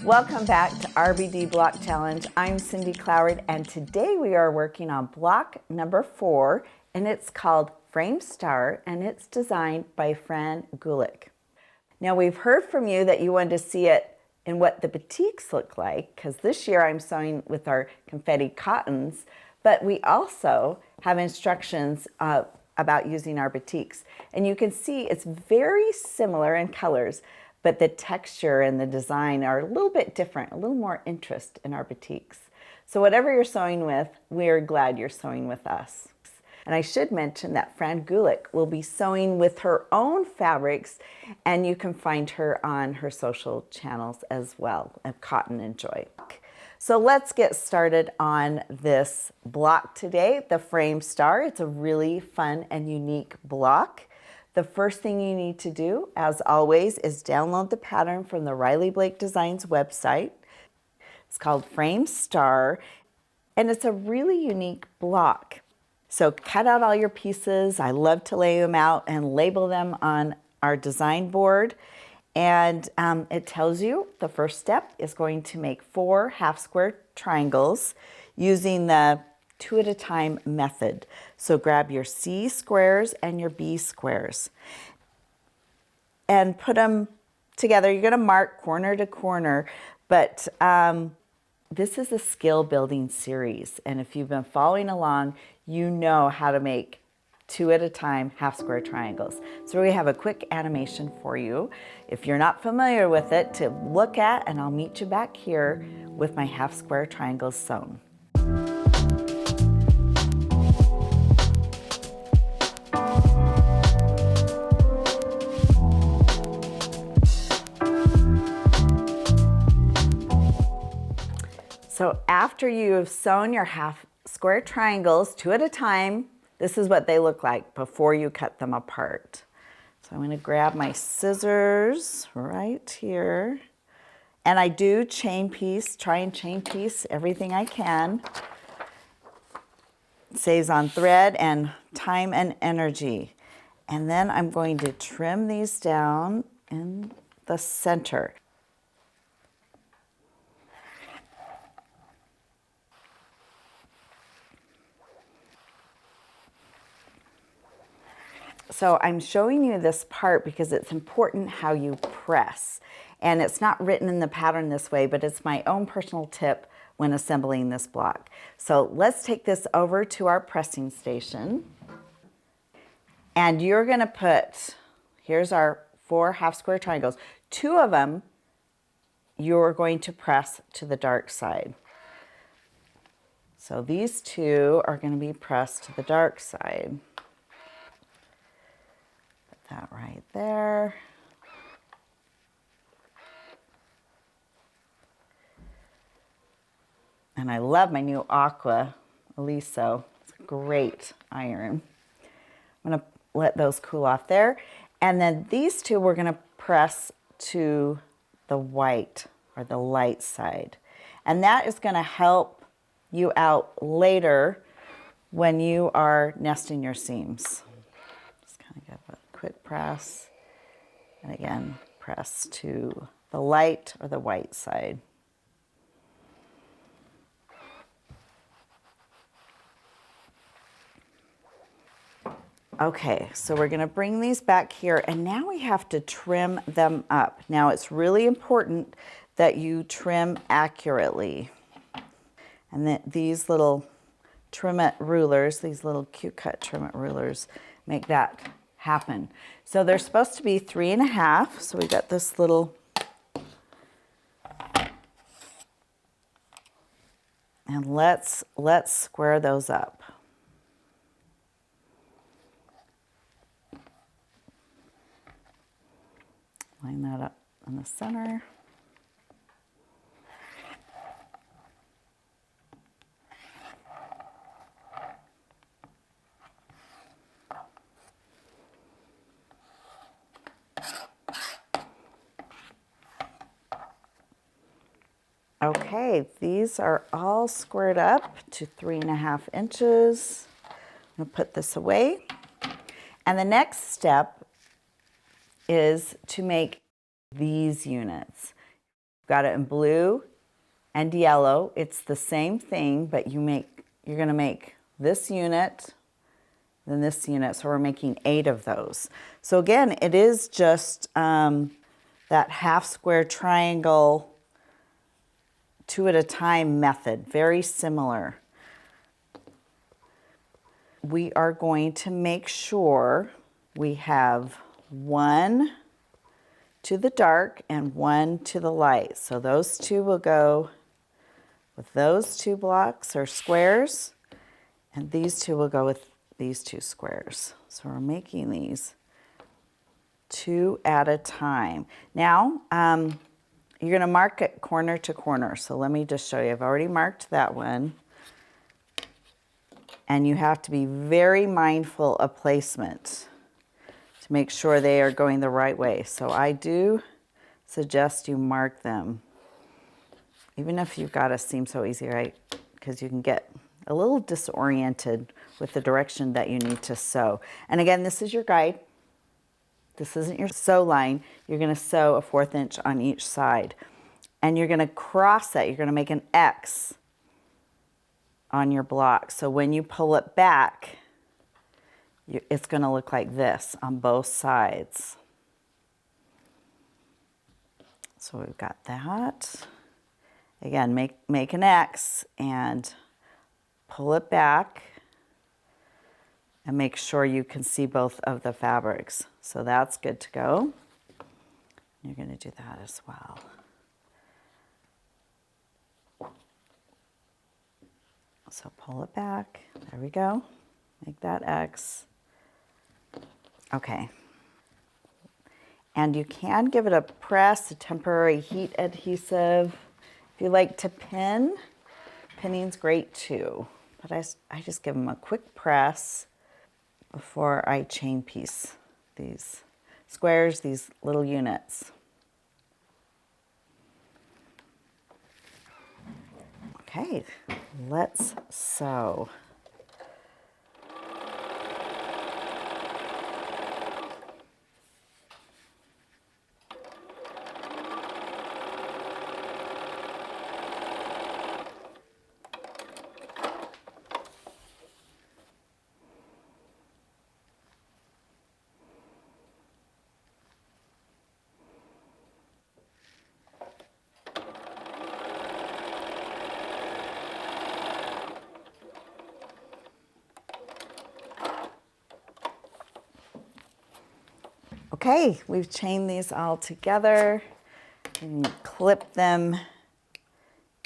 Welcome back to RBD Block Challenge. I'm Cindy Cloward, and today we are working on block number 4, and it's called Frame Star, and it's designed by Fran Gulick. Now, we've heard from you that you wanted to see it in what the batiks look like, because this year I'm sewing with our confetti cottons, but we also have instructions about using our batiks. And you can see it's very similar in colors, but the texture and the design are a little bit different, a little more interest in our batiks. So whatever you're sewing with, we're glad you're sewing with us. And I should mention that Fran Gulick will be sewing with her own fabrics, and you can find her on her social channels as well, at Cotton and Joy. So let's get started on this block today, the Frame Star. It's a really fun and unique block. The first thing you need to do, as always, is download the pattern from the Riley Blake Designs website. It's called Frame Star, and it's a really unique block. So cut out all your pieces. I love to lay them out and label them on our design board. And it tells you the first step is going to make 4 half square triangles using the 2 at a time method. So grab your C squares and your B squares and put them together. You're going to mark corner to corner, but this is a skill building series. And if you've been following along, you know how to make 2 at a time half square triangles. So we have a quick animation for you. If you're not familiar with it, to look at, and I'll meet you back here with my half square triangles sewn. So after you have sewn your half square triangles 2 at a time, this is what they look like before you cut them apart. So I'm going to grab my scissors right here. And I do chain piece, try and chain piece everything I can. It saves on thread and time and energy. And then I'm going to trim these down in the center. So I'm showing you this part because it's important how you press. And it's not written in the pattern this way, but it's my own personal tip when assembling this block. So let's take this over to our pressing station. And you're going to put, here's our 4 half square triangles. 2 of them you're going to press to the dark side. So these 2 are going to be pressed to the dark side. That right there. And I love my new Aqua Aliso. It's a great iron. I'm going to let those cool off there. And then these 2 we're going to press to the white or the light side. And that is going to help you out later when you are nesting your seams. Just kind of give a quick press, and again, press to the light or the white side. Okay, so we're going to bring these back here, and now we have to trim them up. Now it's really important that you trim accurately. And that these little trimmet rulers, these little Q-cut trimmet rulers, make that happen. So they're supposed to be 3.5. So we got this little, and let's square those up. Line that up in the center. Okay, these are all squared up to 3.5 inches. I'm going to put this away. And the next step is to make these units. Got it in blue and yellow. It's the same thing, but you're going to make this unit, then this unit. So we're making 8 of those. So again, it is just that half square triangle 2 at a time method, very similar. We are going to make sure we have 1 to the dark and 1 to the light. So those 2 will go with those 2 blocks or squares, and these 2 will go with these 2 squares. So we're making these 2 at a time. Now, you're going to mark it corner to corner. So let me just show you. I've already marked that one. And you have to be very mindful of placement to make sure they are going the right way. So I do suggest you mark them. Even if you've got a seam so easy, right? Because you can get a little disoriented with the direction that you need to sew. And again, this is your guide. This isn't your sew line. You're going to sew a 1/4 inch on each side. And you're going to cross that. You're going to make an X on your block. So when you pull it back, it's going to look like this on both sides. So we've got that. Again, make an X and pull it back and make sure you can see both of the fabrics. So that's good to go. You're going to do that as well. So pull it back. There we go. Make that X. Okay. And you can give it a press, a temporary heat adhesive. If you like to pin, pinning's great too. But I just give them a quick press before I chain piece these squares, these little units. Okay, let's sew. Okay, we've chained these all together. And clip them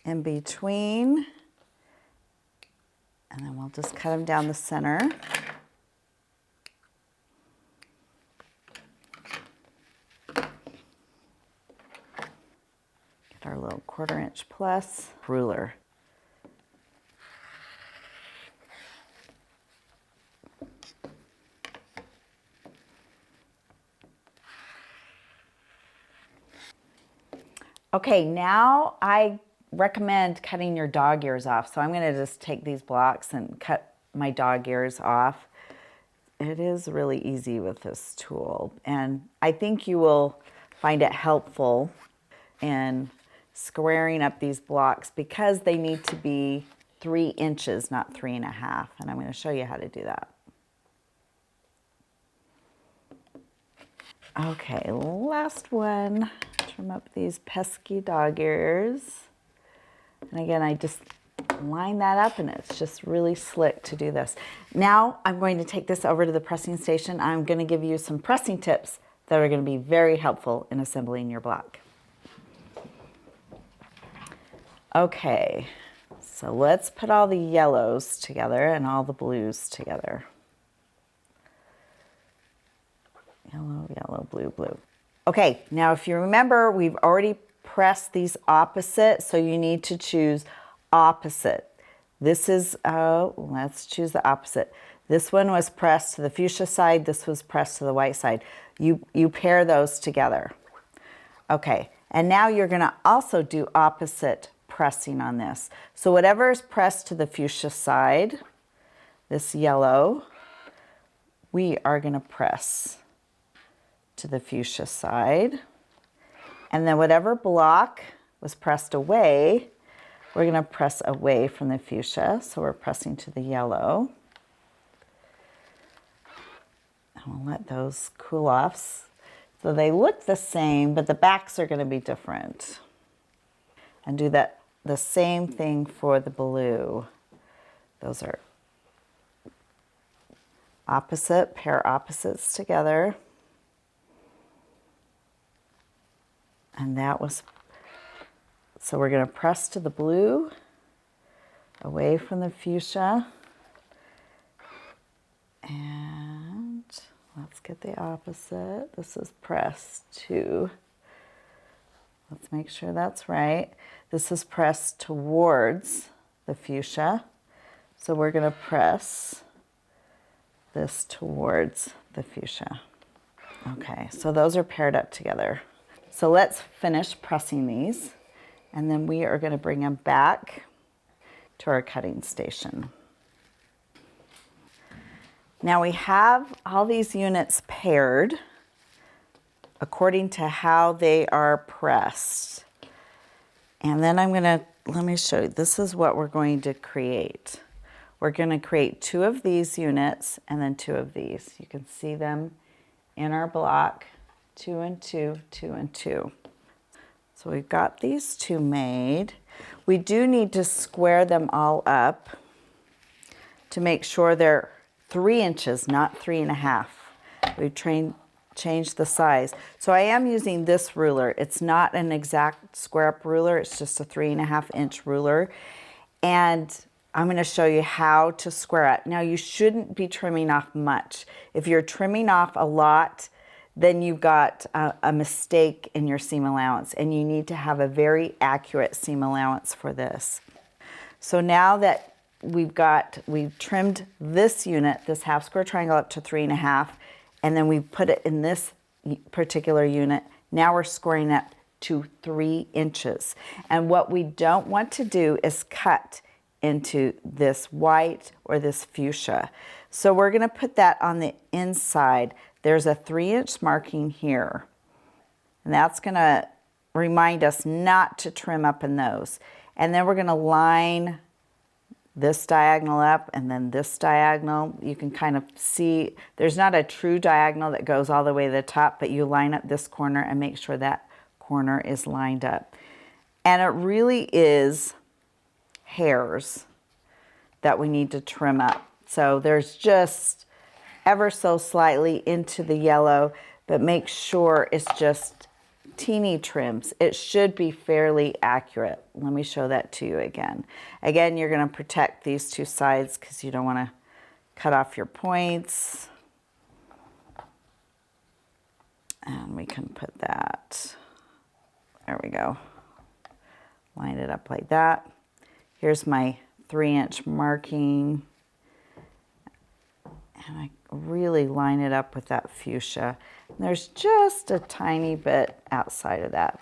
in between. And then we'll just cut them down the center. Get our little 1/4 inch plus ruler. Okay, now I recommend cutting your dog ears off. So I'm going to just take these blocks and cut my dog ears off. It is really easy with this tool, and I think you will find it helpful in squaring up these blocks because they need to be 3 inches, not 3.5. And I'm going to show you how to do that. Okay, last one. Trim up these pesky dog ears. And again, I just line that up and it's just really slick to do this. Now I'm going to take this over to the pressing station. I'm going to give you some pressing tips that are going to be very helpful in assembling your block. Okay, so let's put all the yellows together and all the blues together. Yellow, yellow, blue, blue. Okay, now if you remember, we've already pressed these opposite, so you need to choose opposite. This is, let's choose the opposite. This one was pressed to the fuchsia side, this was pressed to the white side. You pair those together. Okay, and now you're gonna also do opposite pressing on this. So whatever is pressed to the fuchsia side, this yellow, we are gonna press to the fuchsia side. And then whatever block was pressed away, we're going to press away from the fuchsia. So we're pressing to the yellow. And we'll let those cool off. So they look the same, but the backs are going to be different. And do that the same thing for the blue. Those are opposite, pair opposites together. And that was, so we're going to press to the blue, away from the fuchsia. And let's get the opposite. This is pressed to, let's make sure that's right. This is pressed towards the fuchsia. So we're going to press this towards the fuchsia. Okay, so those are paired up together. So let's finish pressing these, and then we are going to bring them back to our cutting station. Now we have all these units paired according to how they are pressed. And then let me show you, this is what we're going to create. We're going to create 2 of these units and then 2 of these. You can see them in our block, 2 and 2, 2 and 2. So we've got these 2 made. We do need to square them all up to make sure they're 3 inches, not 3.5. We've changed the size. So I am using this ruler. It's not an exact square up ruler. It's just a 3.5 inch ruler. And I'm going to show you how to square it. Now you shouldn't be trimming off much. If you're trimming off a lot, then you've got a mistake in your seam allowance, and you need to have a very accurate seam allowance for this. So now that we've trimmed this unit, this half square triangle, up to 3.5, and then we put it in this particular unit, now we're scoring up to 3 inches. And what we don't want to do is cut into this white or this fuchsia. So we're going to put that on the inside. There's a 3-inch marking here, and that's going to remind us not to trim up in those. And then we're going to line this diagonal up and then this diagonal. You can kind of see there's not a true diagonal that goes all the way to the top, but you line up this corner and make sure that corner is lined up. And it really is hairs that we need to trim up. So there's just ever so slightly into the yellow, but make sure it's just teeny trims. It should be fairly accurate. Let me show that to you again. Again, you're going to protect these 2 sides because you don't want to cut off your points. And we can put that, there we go. Line it up like that. Here's my 3-inch marking. And I really line it up with that fuchsia. And there's just a tiny bit outside of that.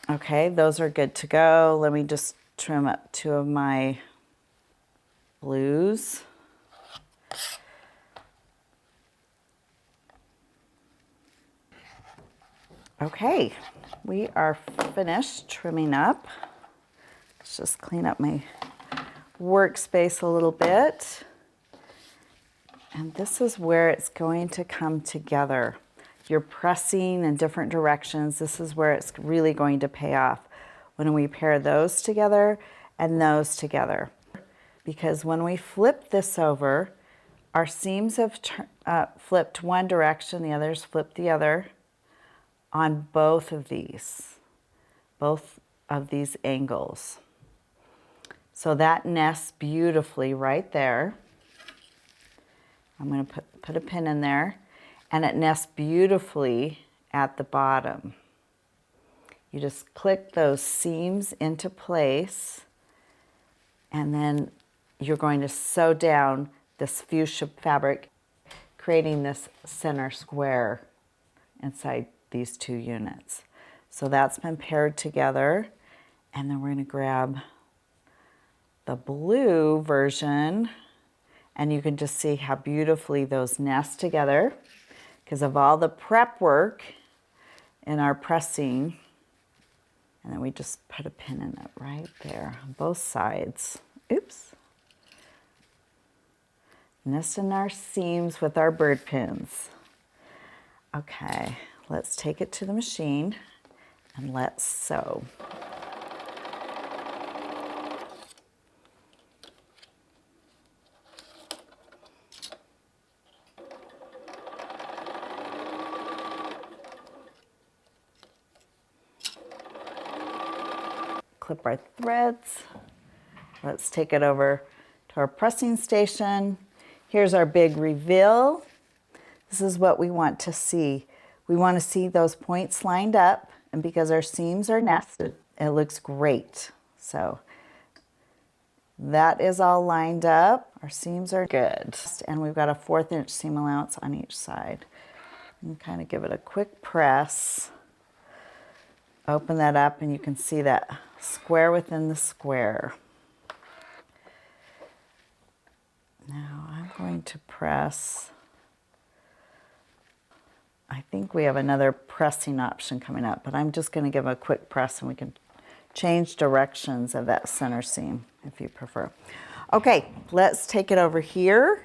Okay, those are good to go. Let me just trim up 2 of my blues. Okay, we are finished trimming up. Let's just clean up my workspace a little bit. And this is where it's going to come together. You're pressing in different directions. This is where it's really going to pay off when we pair those together and those together. Because when we flip this over, our seams have flipped one direction, the others flipped the other on both of these angles. So that nests beautifully right there. I'm going to put a pin in there, and it nests beautifully at the bottom. You just click those seams into place, and then you're going to sew down this fuchsia fabric, creating this center square inside these 2 units. So that's been paired together, and then we're going to grab the blue version, and you can just see how beautifully those nest together because of all the prep work in our pressing. And then we just put a pin in it right there on both sides. Oops. Nesting our seams with our bird pins. Okay, let's take it to the machine and let's sew. Clip our threads. Let's take it over to our pressing station. Here's our big reveal. This is what we want to see. We want to see those points lined up, and because our seams are nested, it looks great. So that is all lined up. Our seams are good. And we've got a 1/4 inch seam allowance on each side. And kind of give it a quick press. Open that up and you can see that square within the square. Now I'm going to press. I think we have another pressing option coming up, but I'm just going to give a quick press and we can change directions of that center seam if you prefer. Okay, let's take it over here.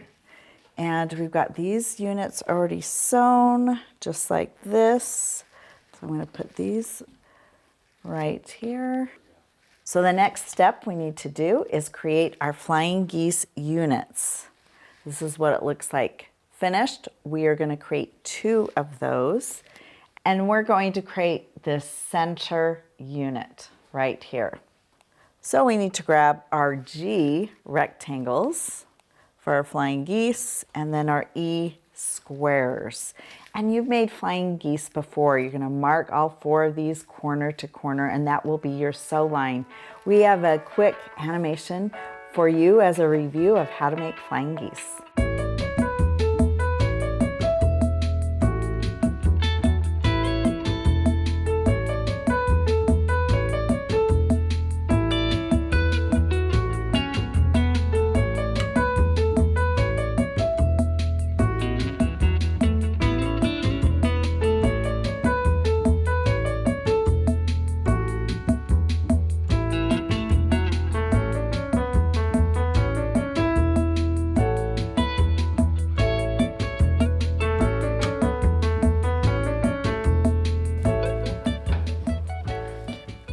And we've got these units already sewn just like this. So I'm going to put these right here. So the next step we need to do is create our flying geese units. This is what it looks like finished. We are going to create 2 of those, and we're going to create this center unit right here. So we need to grab our G rectangles for our flying geese and then our E squares. And you've made flying geese before. You're going to mark all 4 of these corner to corner, and that will be your sew line. We have a quick animation for you as a review of how to make flying geese.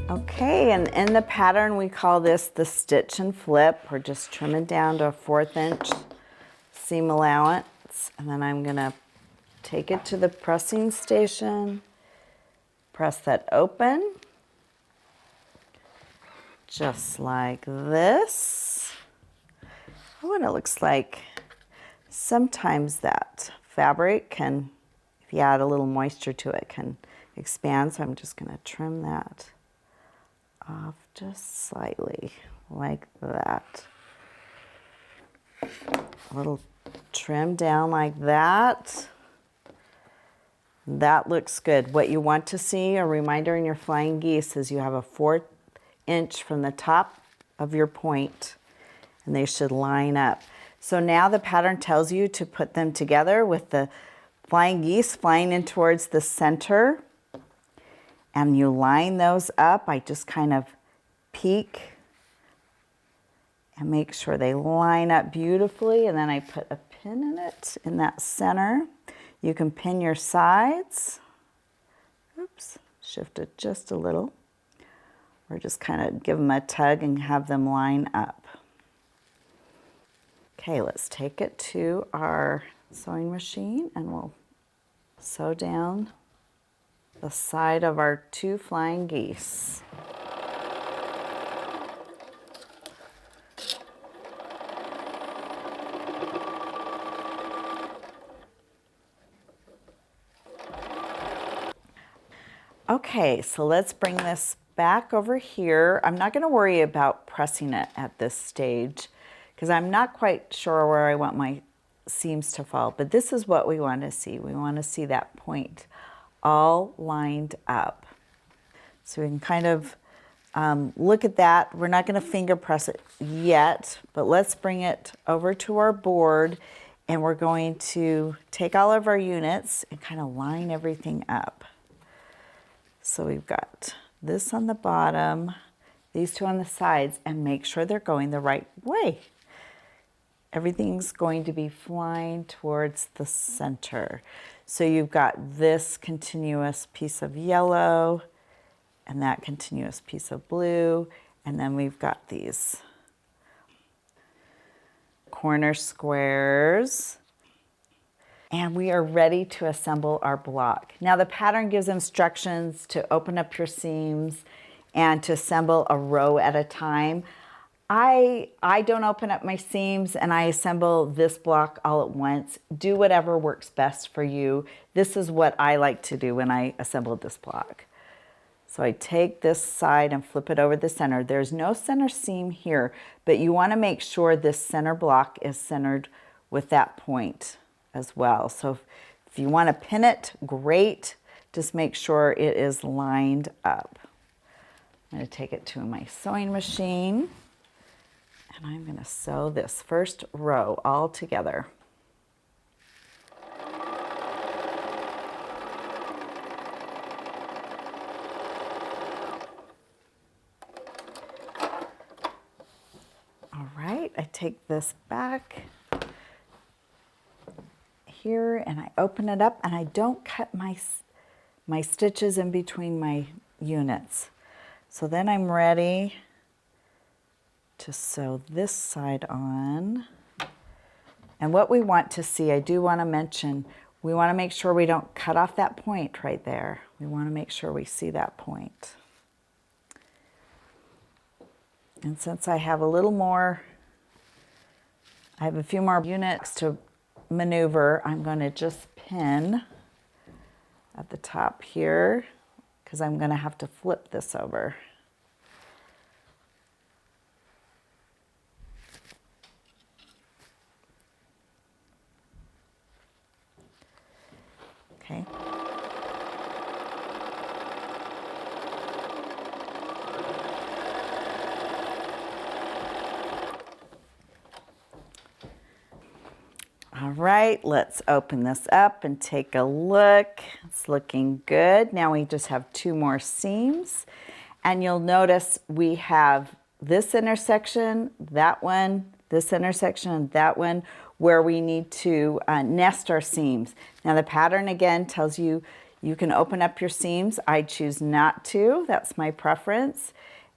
Okay, and in the pattern we call this the stitch and flip. We're just trimming down to a 1/4 inch seam allowance, and then I'm going to take it to the pressing station, press that open, just like this. Oh, and it looks like sometimes that fabric can, if you add a little moisture to it, can expand. So I'm just going to trim that off just slightly, like that. A little trim down like that. That looks good. What you want to see, a reminder in your flying geese, is you have a 1/4 inch from the top of your point, and they should line up. So now the pattern tells you to put them together with the flying geese flying in towards the center. And you line those up. I just kind of peek and make sure they line up beautifully. And then I put a pin in it in that center. You can pin your sides. Oops, shift it just a little. Or just kind of give them a tug and have them line up. Okay, let's take it to our sewing machine and we'll sew down the side of our 2 flying geese. Okay, so let's bring this back over here. I'm not going to worry about pressing it at this stage because I'm not quite sure where I want my seams to fall, but this is what we want to see. We want to see that point all lined up. So we can kind of look at that. We're not going to finger press it yet, but let's bring it over to our board and we're going to take all of our units and kind of line everything up. So we've got this on the bottom, these two on the sides, and make sure they're going the right way. Everything's going to be flying towards the center. So you've got this continuous piece of yellow and that continuous piece of blue, and then we've got these corner squares. And we are ready to assemble our block. Now the pattern gives instructions to open up your seams and to assemble a row at a time. I don't open up my seams and I assemble this block all at once. Do whatever works best for you. This is what I like to do when I assemble this block. So I take this side and flip it over the center. There's no center seam here, but you want to make sure this center block is centered with that point as well. So if you want to pin it, great. Just make sure it is lined up. I'm going to take it to my sewing machine and I'm going to sew this first row all together. All right, I take this back here and I open it up and I don't cut my stitches in between my units. So then I'm ready to sew this side on. And what we want to see, I do want to mention, we want to make sure we don't cut off that point right there. We want to make sure we see that point. And since I have a little more, I have a few more units to maneuver, I'm going to just pin at the top here because I'm going to have to flip this over. Okay. All right, let's open this up and take a look. It's looking good. Now we just have two more seams. And you'll notice we have this intersection, that one, this intersection, and that one, where we need to nest our seams. Now the pattern again tells you you can open up your seams. I choose not to, that's my preference.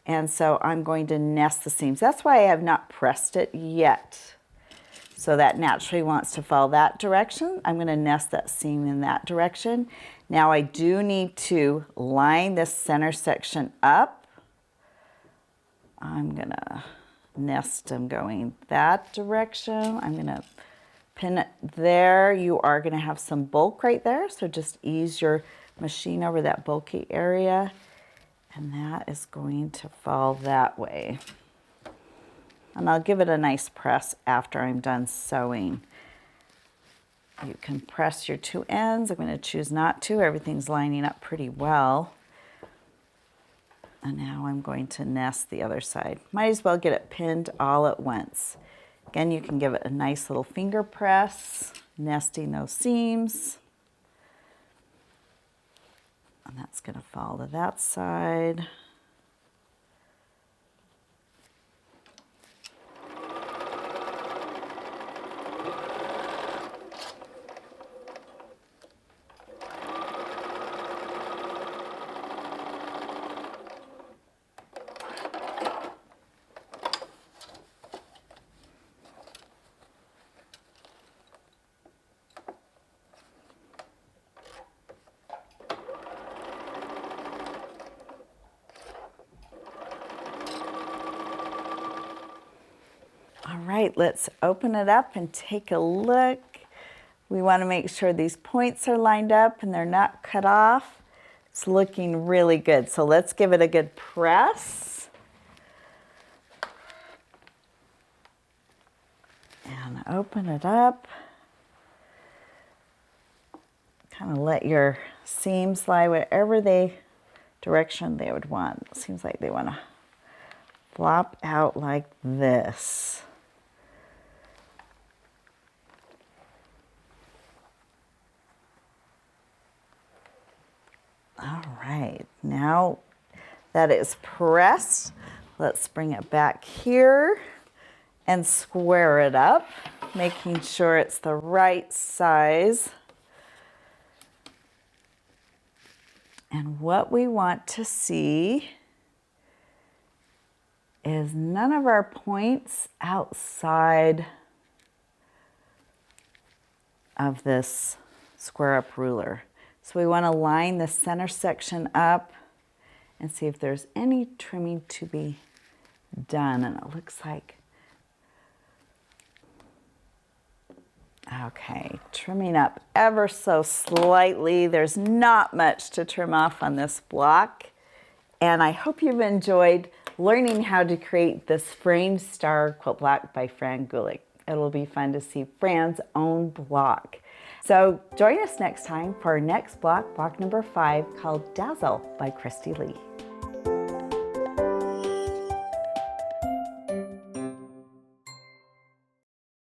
And so I'm going to nest the seams. That's why I have not pressed it yet. So that naturally wants to follow that direction. I'm going to nest that seam in that direction. Now I do need to line this center section up. I'm going to nest them going that direction. I'm going to pin it there. You are going to have some bulk right there, so just ease your machine over that bulky area. And that is going to fall that way. And I'll give it a nice press after I'm done sewing. You can press your two ends. I'm going to choose not to. Everything's lining up pretty well. And now I'm going to nest the other side. Might as well get it pinned all at once. Again, you can give it a nice little finger press, nesting those seams. And that's going to fall to that side. All right, let's open it up and take a look. We want to make sure these points are lined up and they're not cut off. It's looking really good. So let's give it a good press. And open it up. Kind of let your seams lie whatever direction they would want. It seems like they want to flop out like this. All right, now that is pressed, let's bring it back here and square it up, making sure it's the right size. And what we want to see is none of our points outside of this square up ruler. So we want to line the center section up and see if there's any trimming to be done. And it looks like, okay, trimming up ever so slightly. There's not much to trim off on this block. And I hope you've enjoyed learning how to create this frame star quilt block by Fran Gulick. It'll be fun to see Fran's own block. So join us next time for our next block, block number 5, called Dazzle by Christy Lee.